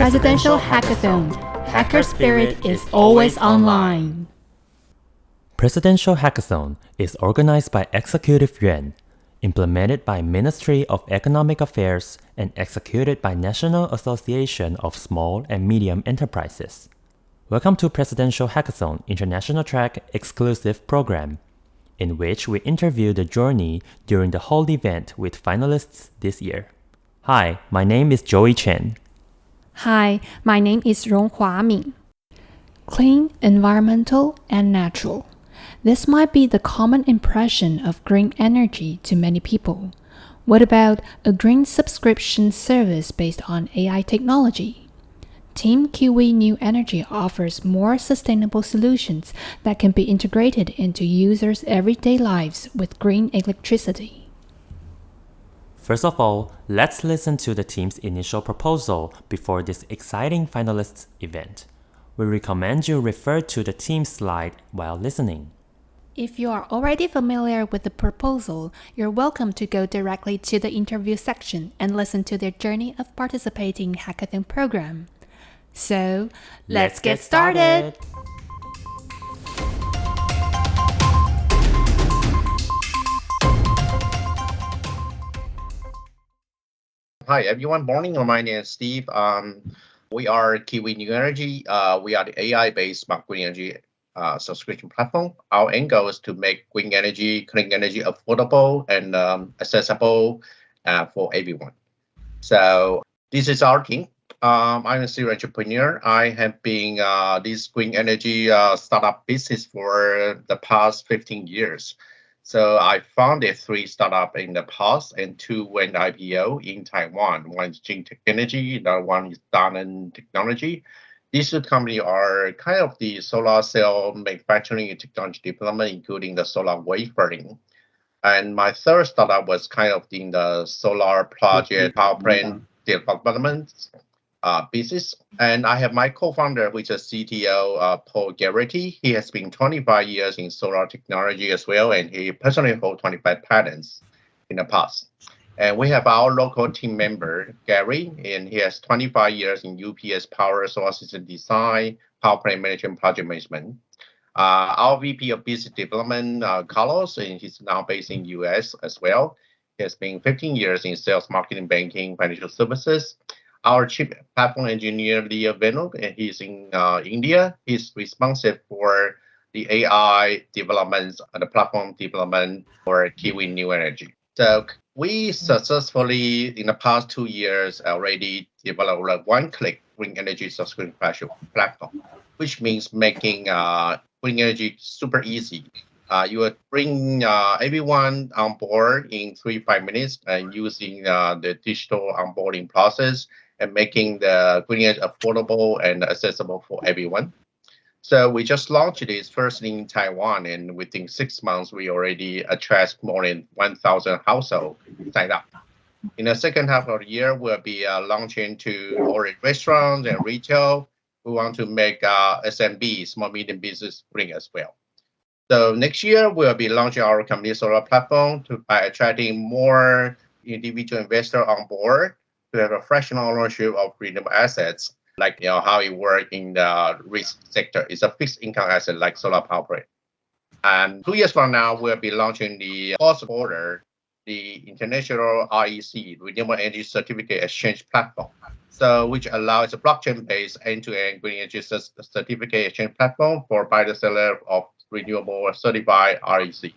Presidential Hackathon. Hacker spirit is always online. Presidential Hackathon is organized by Executive Yuan, implemented by Ministry of Economic Affairs and executed by National Association of Small and Medium Enterprises. Welcome to Presidential Hackathon International Track exclusive program, in which we interview the journey during the whole event with finalists this year. Hi, my name is Joey Chen. Hi, my name is Ronghua Min. Clean, environmental, and natural. This might be the common impression of green energy to many people. What about a green subscription service based on AI technology? Team Kiwi New Energy offers more sustainable solutions that can be integrated into users' everyday lives with green electricity. First of all, let's listen to the team's initial proposal before this exciting finalists event. We recommend you refer to the team's slide while listening. If you are already familiar with the proposal, you're welcome to go directly to the interview section and listen to their journey of participating in hackathon program. So, let's get started! Hi everyone, morning. My name is Steve. We are Kiwi New Energy. We are the AI-based smart green energy subscription platform. Our end goal is to make green energy, clean energy affordable and accessible for everyone. So this is our team. I'm a serial entrepreneur. I have been this green energy startup business for the past 15 years. So I founded 3 startups in the past and 2 went IPO in Taiwan. One is Jing Technology, the other one is Danan Technology. These 2 companies are kind of the solar cell manufacturing and technology development, including the solar wafering. And my 3rd startup was kind of in the solar project power plant development business. And I have my co-founder, which is CTO, Paul Garrity. He has been 25 years in solar technology as well, and he personally holds 25 patents in the past. And we have our local team member, Gary, and he has 25 years in UPS power solar system design, power plant management, project management. Our VP of Business Development, Carlos, and he's now based in US as well. He has been 15 years in sales, marketing, banking, financial services. Our chief platform engineer, Leah Venuk, and he's in India. He's responsible for the AI developments and the platform development for Kiwi New Energy. So we successfully, in the past 2 years, already developed a one-click green energy subscription platform, which means making green energy super easy. You would bring everyone on board in 3-5 minutes and using the digital onboarding process and making the green energy affordable and accessible for everyone. So we just launched this first in Taiwan, and within 6 months, we already attract more than 1,000 households signed up. In the second half of the year, we'll be launching to all restaurants and retail. We want to make SMB, small medium business, green as well. So next year, we'll be launching our company solar platform by attracting more individual investors on board to have a fractional ownership of renewable assets, like how it works in the risk sector. It's a fixed income asset like solar power plant. And 2 years from now, we'll be launching the cross-border, the international REC, Renewable Energy Certificate Exchange Platform, so which allows a blockchain-based end-to-end green energy certificate exchange platform for buyer seller of renewable certified REC.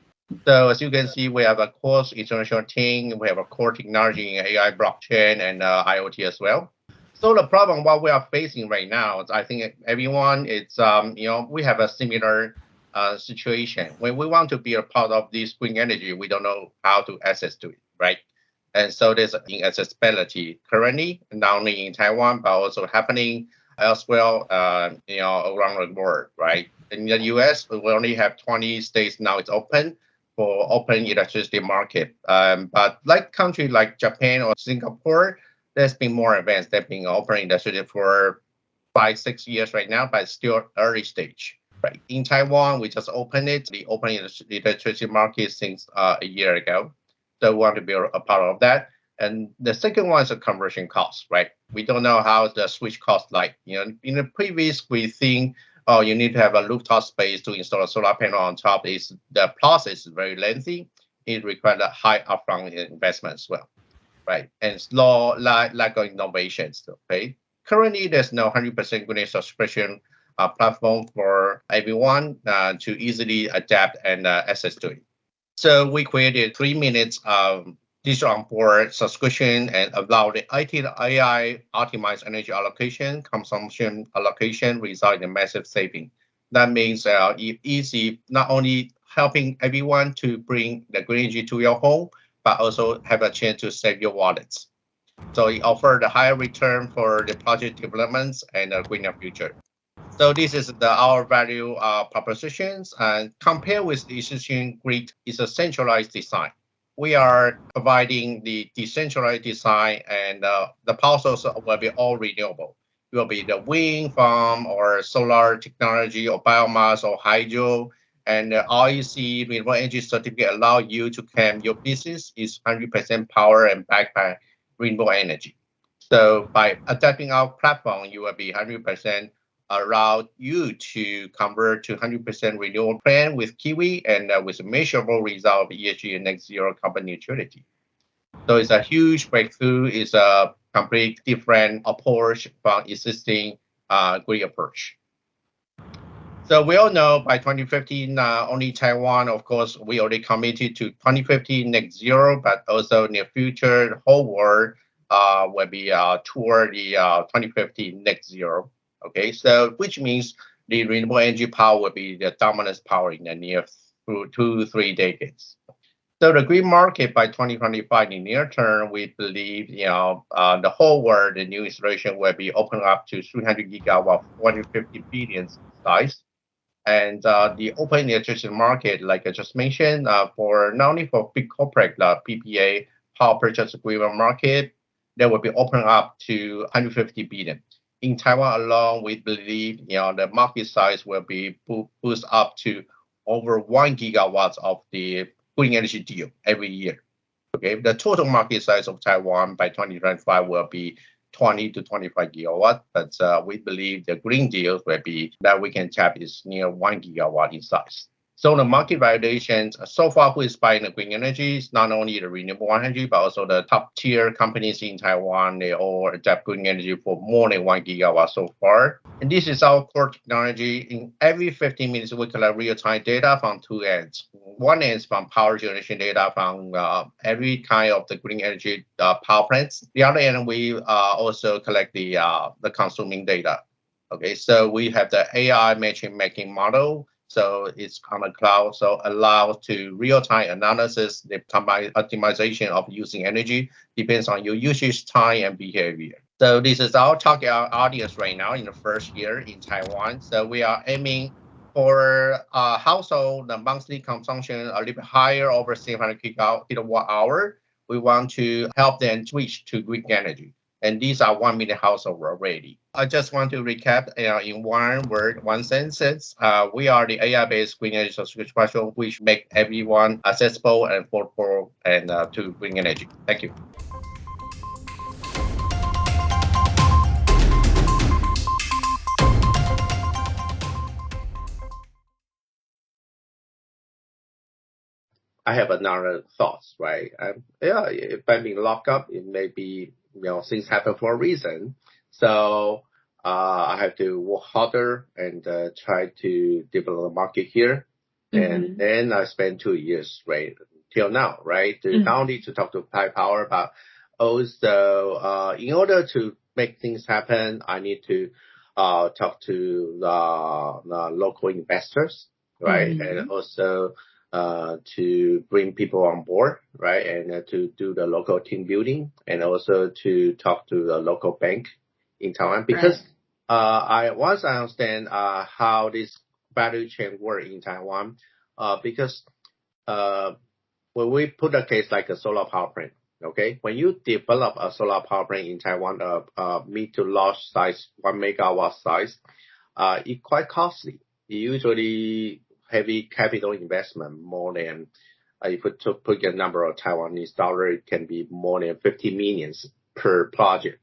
So as you can see, we have a core international team. We have a core technology in AI, blockchain, and IoT as well. So the problem what we are facing right now is, I think everyone, it's we have a similar situation. When we want to be a part of this green energy, we don't know how to access to it, right? And so there's inaccessibility currently, not only in Taiwan, but also happening elsewhere, around the world, right? In the US, we only have 20 states now it's open for open electricity market. But like countries like Japan or Singapore, there's been more advanced. They've been offering electricity for 5-6 years right now, but still early stage. Right. In Taiwan, we just opened it, the open electricity market since a year ago. So we want to be a part of that. And the second one is the conversion cost, right? We don't know how the switch cost like. In the previous, we think, oh, you need to have a rooftop space to install a solar panel on top. The process is very lengthy. It requires a high upfront investment as well, right? And slow lack of innovations. Okay. Currently, there's no 100% green subscription platform for everyone to easily adapt and access to it. So we created 3 minutes digital onboard subscription and allow the IT and AI optimize energy allocation, consumption allocation, result in massive saving. That means easy, not only helping everyone to bring the green energy to your home, but also have a chance to save your wallets. So it offers the higher return for the project developments and a greener future. So this is our value propositions, and compared with the existing grid is a centralized design. We are providing the decentralized design, and the power source will be all renewable. It will be the wind farm or solar technology or biomass or hydro. And the REC renewable energy certificate allow you to claim your business is 100% power and backed by renewable energy. So by adapting our platform, you will be 100% allow you to convert to 100% renewable plan with Kiwi and with a measurable result of ESG and net zero carbon neutrality. So it's a huge breakthrough. It's a complete different approach from existing grid approach. So we all know by 2050, only Taiwan, of course, we already committed to 2050 net zero, but also in the future, the whole world will be toward the 2050 net zero. Okay, so which means the renewable energy power will be the dominant power in the near 2-3 decades. So the green market by 2025 in near term, we believe the whole world, the new installation will be opened up to 300 gigawatt, 450 billion size. And the open electricity market, like I just mentioned, for not only for big corporate PPA, power purchase agreement market, that will be opened up to 150 billion. In Taiwan alone, we believe the market size will be boost up to over 1 gigawatts of the green energy deal every year. Okay, the total market size of Taiwan by 2025 will be 20 to 25 gigawatt, but we believe the green deal will be that we can tap is near 1 gigawatt in size. So the market valuations so far who is buying the green energy is not only the renewable energy, but also the top tier companies in Taiwan. They all adapt green energy for more than 1 gigawatt so far. And this is our core technology. In every 15 minutes, we collect real-time data from two ends. One is from power generation data from every kind of the green energy power plants. The other end, we also collect the consuming data. Okay, so we have the AI matching model. So it's on the cloud, so allows to real-time analysis, the optimization of using energy depends on your usage time and behavior. So this is our target audience right now in the first year in Taiwan. So we are aiming for household, the monthly consumption a little bit higher, over 700 kilowatt hour. We want to help them switch to green energy. And these are 1 million households already. I just want to recap in one word, one sentence. We are the AI-based green energy subscription platform, which make everyone accessible and affordable and to green energy. Thank you. I have another thoughts, right? If I'm being locked up, it may be things happen for a reason. So I have to work harder and try to develop a market here. Mm-hmm. And then I spent 2 years, right, till now, right, to not only to talk to PHIT Power, but also in order to make things happen, I need to talk to the local investors, right, and also to bring people on board, right, and to do the local team building, and also to talk to the local bank in Taiwan, because once I understand how this value chain work in Taiwan, because when we put a case like a solar power plant, okay, when you develop a solar power plant in Taiwan, mid to large size, 1 megawatt size, it's quite costly. It usually heavy capital investment, more than if we put a number of Taiwanese dollar, it can be more than 50 millions per project.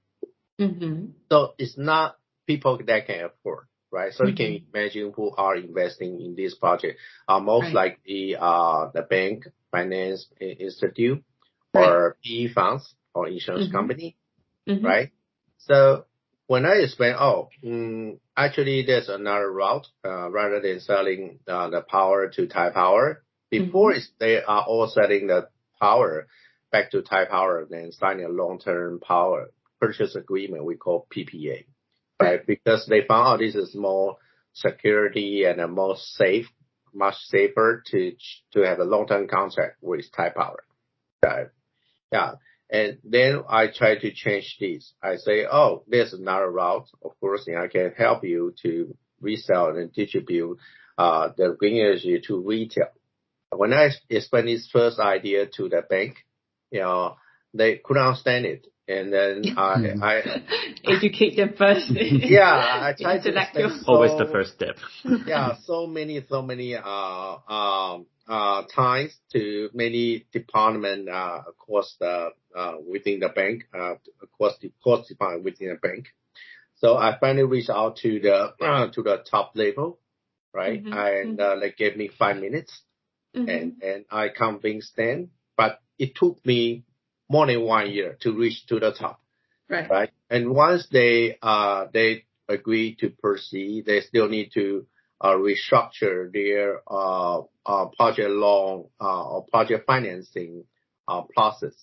So it's not people that can afford, right? So you can imagine who are investing in this project. Most likely the bank, finance institute, or PE funds or insurance company, right? So when I explain, actually there's another route, rather than selling the power to Taipower. Before they are all selling the power back to Taipower, then signing a long-term power purchase agreement we call PPA, right? Because they found out this is more security and much safer to have a long-term contract with Taipower, right? Yeah. And then I try to change this. I say, there's another route. Of course, and I can help you to resell and distribute the green energy to retail. When I explained this first idea to the bank, they couldn't understand it. And then I educate them first. I tried to explain. Always the first step. So many ties to many department across the within the bank, across department within the bank. So I finally reached out to the top level, right? And they gave me 5 minutes, and I convinced them. But it took me more than 1 year to reach to the top, right? And once they agree to proceed, they still need to restructure their project loan or project financing process.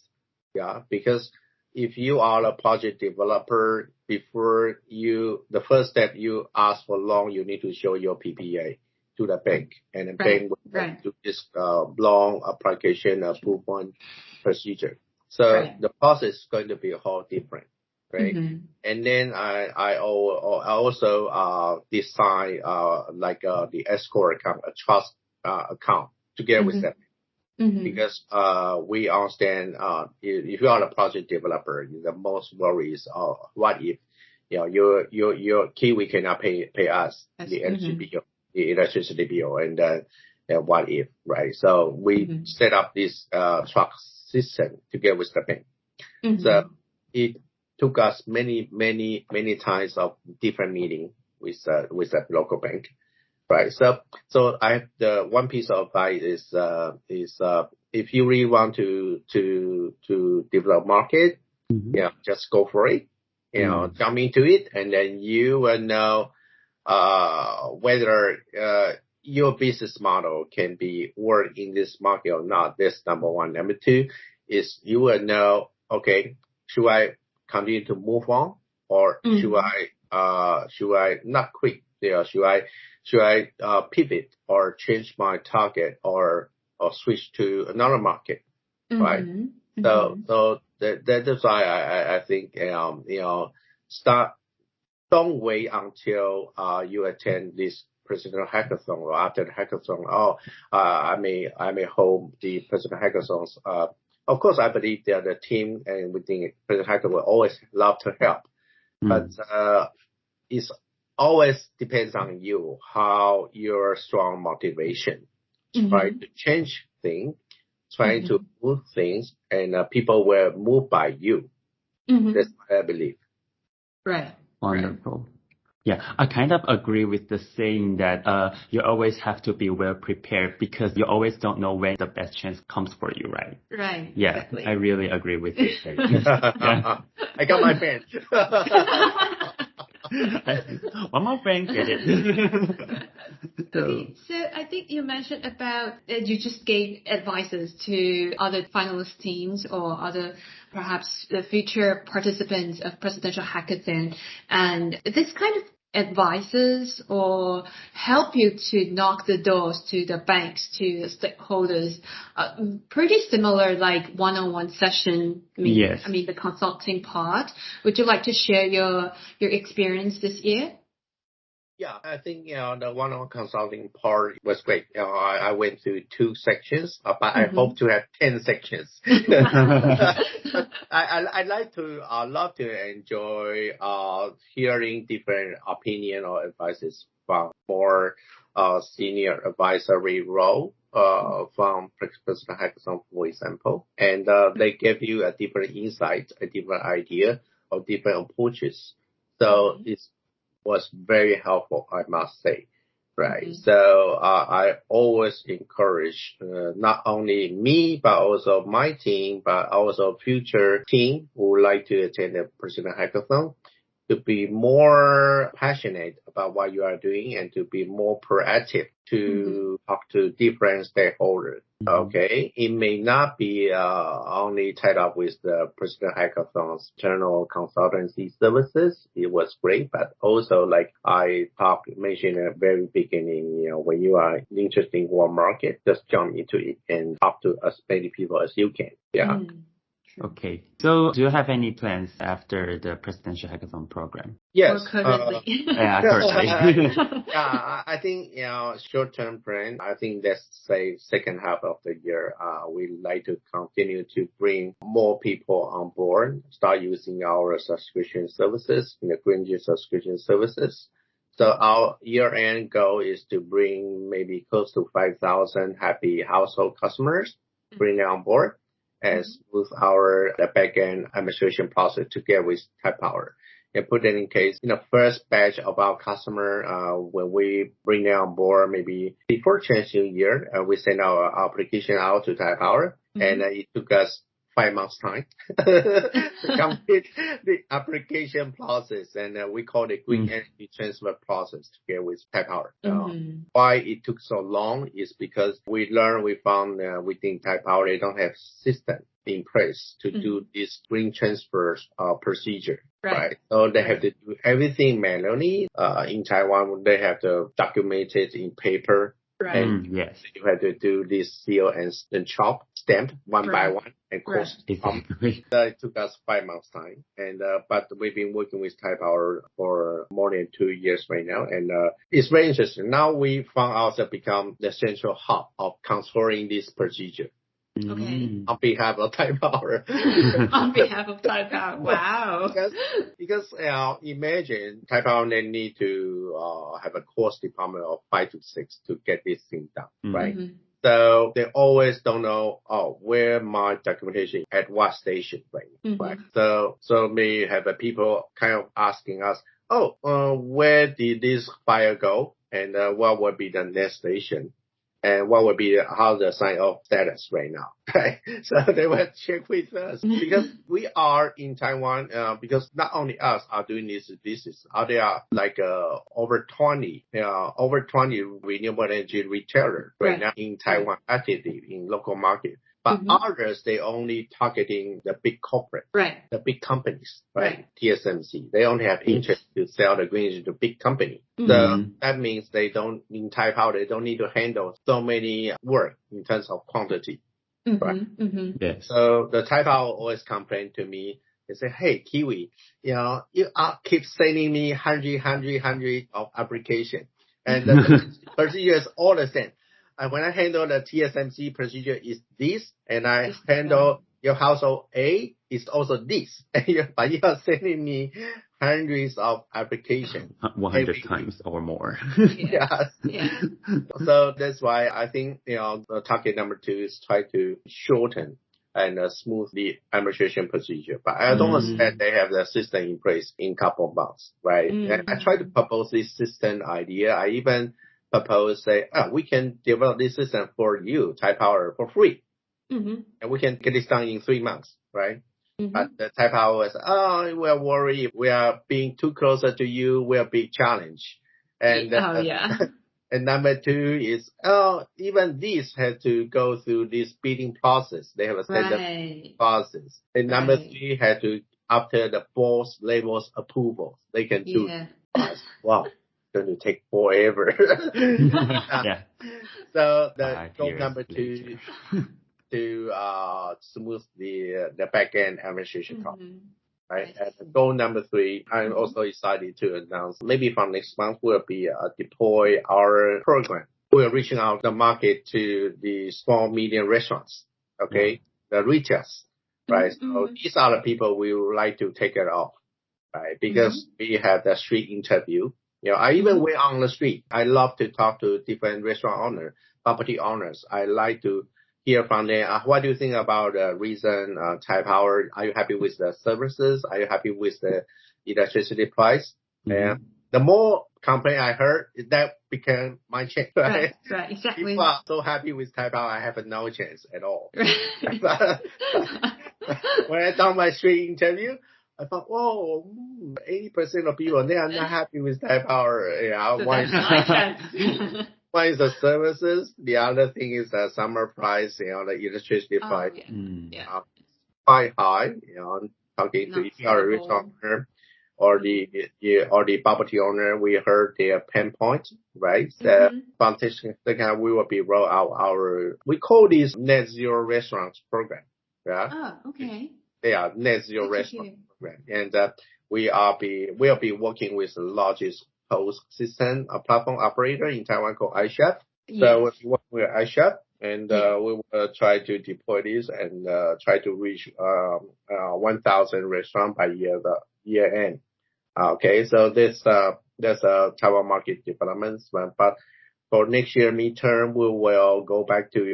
Because if you are a project developer, before the first step you ask for loan, you need to show your PPA to the bank, and the bank will do this loan application approval procedure. So the process is going to be a whole different. Right. And then I also design the escrow account, a trust account together with them. Because we understand if you are a project developer, the most worries are what if your Kiwi cannot pay us the energy bill, the electricity bill, and what if, right? So we set up this trust system together with the bank. So it took us many times of different meeting with that local bank, right? So I have the one piece of advice is if you really want to develop market, just go for it, jump into it, and then you will know whether your business model can be work in this market or not. That's number one. Number two is you will know, okay, should I continue to move on, or should I not quit? Should I pivot or change my target or switch to another market, right? So that's why I think don't wait until you attend this presidential hackathon, or after the hackathon. I may hold the presidential hackathons. Of course, I believe that the team and within President Hacker will always love to help, but it's always depends on you, how your strong motivation, trying to change things, trying to move things, and people will move by you. That's what I believe. Wonderful. Yeah, I kind of agree with the saying that you always have to be well prepared, because you always don't know when the best chance comes for you, right? Yeah, exactly. I really agree with this statement. I got my pen. One more friend get it. So I think you mentioned about you just gave advices to other finalist teams or other perhaps the future participants of presidential hackathon, and this kind of advices or help you to knock the doors to the banks, to the stakeholders, pretty similar like one-on-one session. I mean the consulting part. Would you like to share your experience this year? Yeah, I think, the one-on-one consulting part was great. I went through 2 sections, but I hope to have 10 sections. I love to enjoy, hearing different opinion or advices from more, senior advisory role, from President Hackathon, for example, and they give you a different insight, a different idea, or different approaches. So it was very helpful, I must say. Right. So I always encourage not only me, but also my team, but also future team who would like to attend the President Hackathon to be more passionate about what you are doing and to be more proactive to talk to different stakeholders. Okay. It may not be only tied up with the President Hackathon's general consultancy services. It was great, but also like I mentioned at the very beginning, when you are interested in one market, just jump into it and talk to as many people as you can. Yeah. Okay. So do you have any plans after the Presidential Hackathon program? Yes. Or currently? Yeah, currently. I think, short-term plan, I think let's say second half of the year, we like to continue to bring more people on board, start using our subscription services, Green Energy subscription services. So our year-end goal is to bring maybe close to 5,000 happy household customers, bring them on board, as with the back-end administration process together with Tide Power. And put it in case, first batch of our customer, when we bring them on board, maybe before Chinese New Year, we send our application out to Tide Power, and it took us 5 months time to complete the application process, and we call it Green Energy Transfer Process together with Tide Power. Why it took so long is because we found within Tide Power they don't have system in place to do this green transfer procedure. Right. So they have to do everything manually. In Taiwan, they have to document it in paper. Right. And yes. You had to do this seal and chop, stamp one by one, and cross. Exactly. So it took us 5 months time, and but we've been working with Tide Power for more than 2 years right now, and it's very interesting. Now we found ourselves become the central hub of controlling this procedure. Okay. On behalf of Tide Power. On behalf of Tide Power. Wow. Because imagine Tide Power they need to have a course department of 5 to 6 to get this thing done, right? So they always don't know, where my documentation at what station, right? So may have people kind of asking us, where did this file go, and what would be the next station? And what would be how the sign off status right now, right? So they will check with us because we are in Taiwan, because not only us are doing this business, there are like over 20 renewable energy retailers right now in Taiwan actively in local market. But others, they only targeting the big corporate, the big companies, right? TSMC. They only have interest to sell the green energy to big company. So that means in Tide Power, they don't need to handle so many work in terms of quantity, right? Yes. So the Tide Power always complain to me. They say, hey, Kiwi, you keep sending me hundred of application. And the procedure is all the same. And when I handle the TSMC procedure is this, and I handle your household A is also this. But you are sending me hundreds of applications. 100 times or more. Yes. Yeah. So that's why I think, the target number 2 is try to shorten and smooth the administration procedure. But I don't understand they have the system in place in a couple of months, right? And I try to propose this system idea. I even propose, we can develop this system for you, Tide Power, for free. And we can get this done in 3 months, right? But the Tide Power is, we're worried. We are being too closer to you. We're a big challenge. And, and number 2 is, even this has to go through this bidding process. They have a standard process. And number 3 had to, after the boss levels approval, they can do it. Wow. Going to take forever. So the goal number 2 to smooth the back end administration process, right? And goal number 3, I'm also excited to announce maybe from next month we'll be deploy our program. We're reaching out the market to the small medium restaurants, the retailers, right? So these are the people we would like to take it off, right? Because we have the street interview. I even went on the street. I love to talk to different restaurant owners. property owners. I like to hear from them. What do you think about the recent Thai Power? Are you happy with the services? Are you happy with the electricity price? And the more complaint I heard, that became my chance. Right, exactly. People are so happy with Thai Power, I have no chance at all. When I done my street interview, I thought, whoa, 80% of people, they are not happy with Thai Power. Yeah, So one, that's my chance. one is the services. The other thing is the summer price, the electricity price. Yeah. Quite high, talking to if you are a restaurant owner or the property owner, we heard their pain points, right? The foundation, we will be roll out we call this net zero restaurants program. Yeah. Oh, okay. They are net zero restaurant program. And we'll be working with the largest host system, a platform operator in Taiwan called iChef. Yes. So we'll be working with iChef. And we will try to deploy this and try to reach 1,000 restaurants by year end. Okay, so that's Taiwan market developments. But for next year midterm,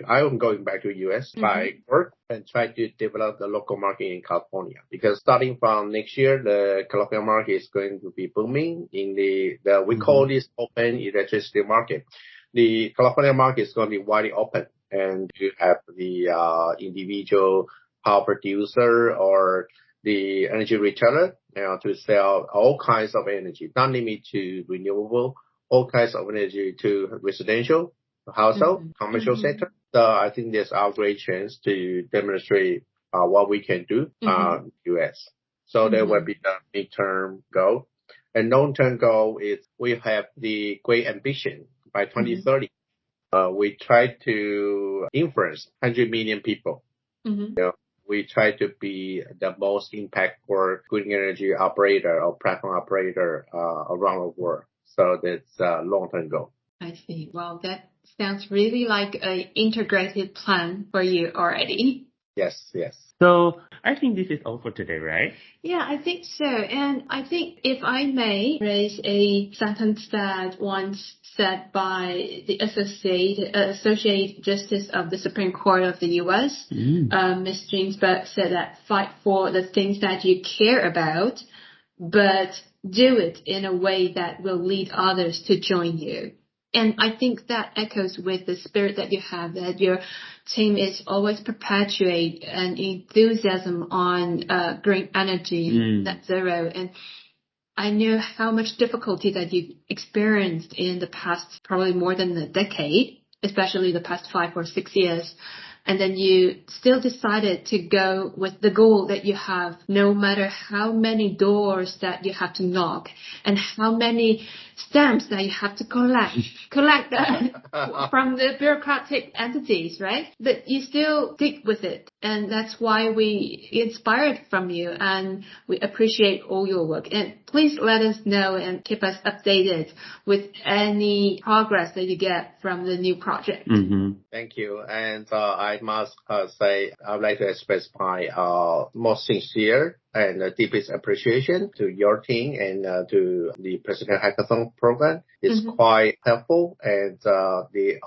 I am going back to US by work and try to develop the local market in California. Because starting from next year, the California market is going to be booming in we call this open electricity market. The California market is going to be widely open, and you have the individual power producer or the energy retailer to sell all kinds of energy, not limited to renewable, all kinds of energy to residential, household, commercial sector. So I think there's our great chance to demonstrate what we can do in US. So that will be the midterm goal. And long-term goal is we have the great ambition by 2030. We try to influence 100 million people. We try to be the most impactful green energy operator or platform operator around the world. So that's a long-term goal. I see. Well, that sounds really like an integrated plan for you already. Yes. So I think this is all for today, right? Yeah, I think so. And I think if I may raise a sentence that once said by the Associate Justice of the Supreme Court of the U.S., Ms. Ginsburg said that fight for the things that you care about, but do it in a way that will lead others to join you. And I think that echoes with the spirit that you have, that your team is always perpetuate an enthusiasm on green energy, net zero. And I know how much difficulty that you've experienced in the past, probably more than a decade, especially the past 5 or 6 years. And then you still decided to go with the goal that you have, no matter how many doors that you have to knock and how many stamps that you have to collect from the bureaucratic entities, right? But you still stick with it. And that's why we inspired from you, and we appreciate all your work. And please let us know and keep us updated with any progress that you get from the new project. Thank you. And I must say, I would like to express my most sincere and deepest appreciation to your team and to the President Hackathon program. It's quite helpful, and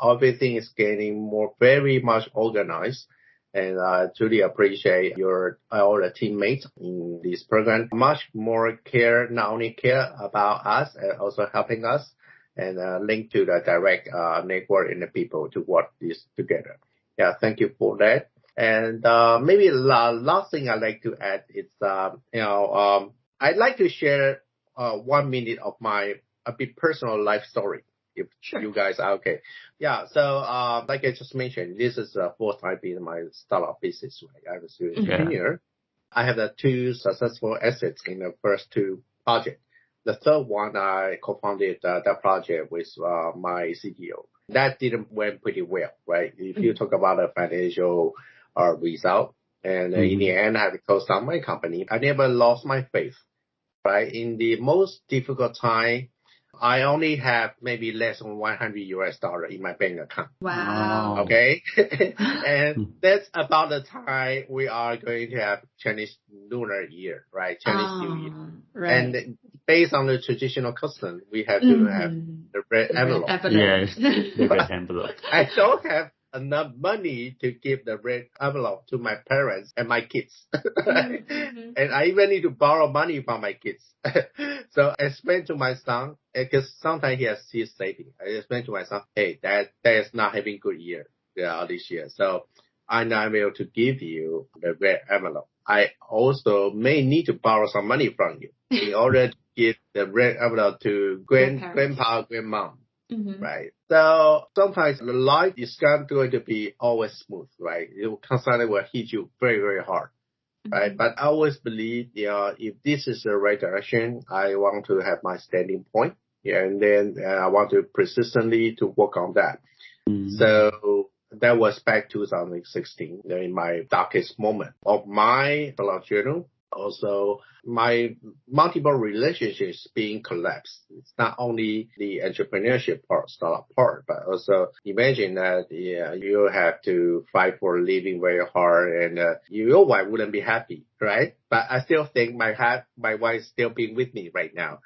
everything is getting very much organized. And I truly appreciate all the teammates in this program. Much more care, not only care about us, and also helping us and link to the direct network and the people to work this together. Yeah, thank you for that. And maybe the last thing I'd like to add is, I'd like to share 1 minute of a bit personal life story, if you guys are okay. Yeah, so like I just mentioned, this is the fourth time in my startup business. Right? I'm a student engineer. I have the 2 successful exits in the first 2 projects. The third one, I co-founded that project with my CTO. That didn't went pretty well, right? If you talk about the financial result, and in the end, I had to close down my company. I never lost my faith, right? In the most difficult time, I only have maybe less than $100 in my bank account. Wow. Okay. And that's about the time we are going to have Chinese Lunar Year, right? Chinese New Year. Right. And based on the traditional custom, we have to have the red envelope. Yes, the red envelope. I don't have enough money to give the red envelope to my parents and my kids. And I even need to borrow money from my kids. So I explained to my son, because sometimes he has his saving. I explained to my son, hey, dad is not having good year this year. So I'm not able to give you the red envelope. I also may need to borrow some money from you in order to give the red envelope to grandpa, grandmom. Right. So sometimes the life is not going to be always smooth, right? It will constantly will hit you very, very hard. Right. But I always believe, if this is the right direction, I want to have my standing point. And then I want to persistently to work on that. So that was back 2016, in my darkest moment of my blog journal. Also, my multiple relationships being collapsed. It's not only the entrepreneurship part, startup part, but also imagine that you have to fight for a living very hard, and your wife wouldn't be happy, right? But I still think my wife still being with me right now.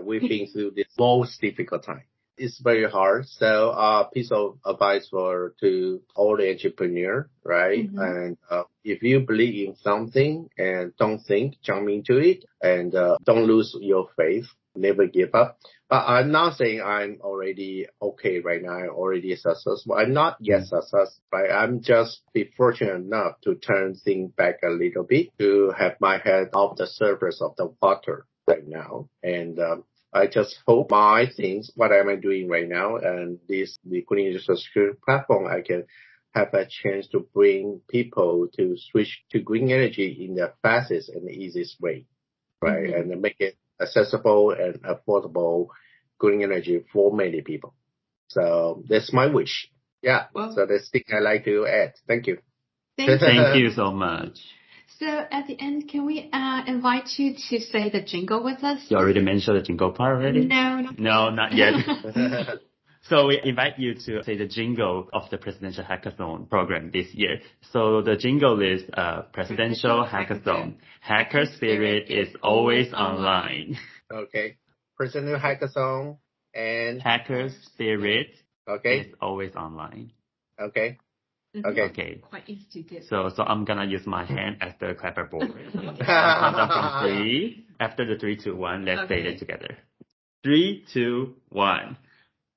We've been through this most difficult time. It's very hard. So, piece of advice to all the entrepreneur, right? And if you believe in something and don't jump into it, and don't lose your faith. Never give up. But I'm not saying I'm already okay right now. I'm already successful. I'm not yet successful, but I'm just be fortunate enough to turn things back a little bit, to have my head off the surface of the water right now. And I just hope what am I doing right now, and the Green Energy subscription platform, I can have a chance to bring people to switch to green energy in the fastest and the easiest way, right? And make it accessible and affordable green energy for many people. So that's my wish. Yeah. Well, so that's the thing I like to add. Thank you. Thank you so much. So at the end, can we invite you to say the jingle with us? You already mentioned the jingle part already? No, not yet. So we invite you to say the jingle of the Presidential Hackathon program this year. So the jingle is Presidential Hackathon. Hacker spirit is always online. Okay. Presidential Hackathon and Hacker spirit is always online. Okay. Okay. Quite easy to do. So I'm gonna use my hand as the clapper board. Count down from 3. After the 3, 2, 1, let's say it together. 3, 2, 1.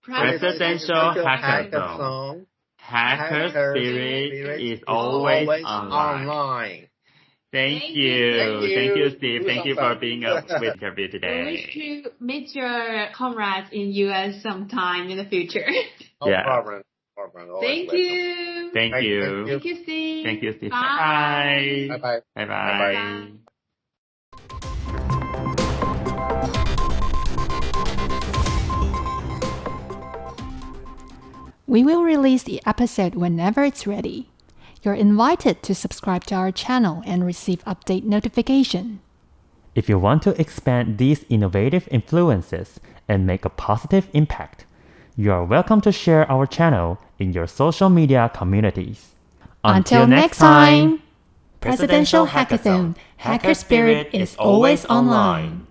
Presidential Hackathon. Hacker spirit is always online. Thank you, Steve. Thank you for being with interview today. We wish to meet your comrades in US sometime in the future. No problem. Thank you. Thank you. Thank you, Steve. Thank you, Steve. Bye. Bye-bye. Bye-bye. We will release the episode whenever it's ready. You're invited to subscribe to our channel and receive update notification. If you want to expand these innovative influences and make a positive impact, you are welcome to share our channel in your social media communities. Until next time, Presidential Hackathon. Hacker spirit is always online.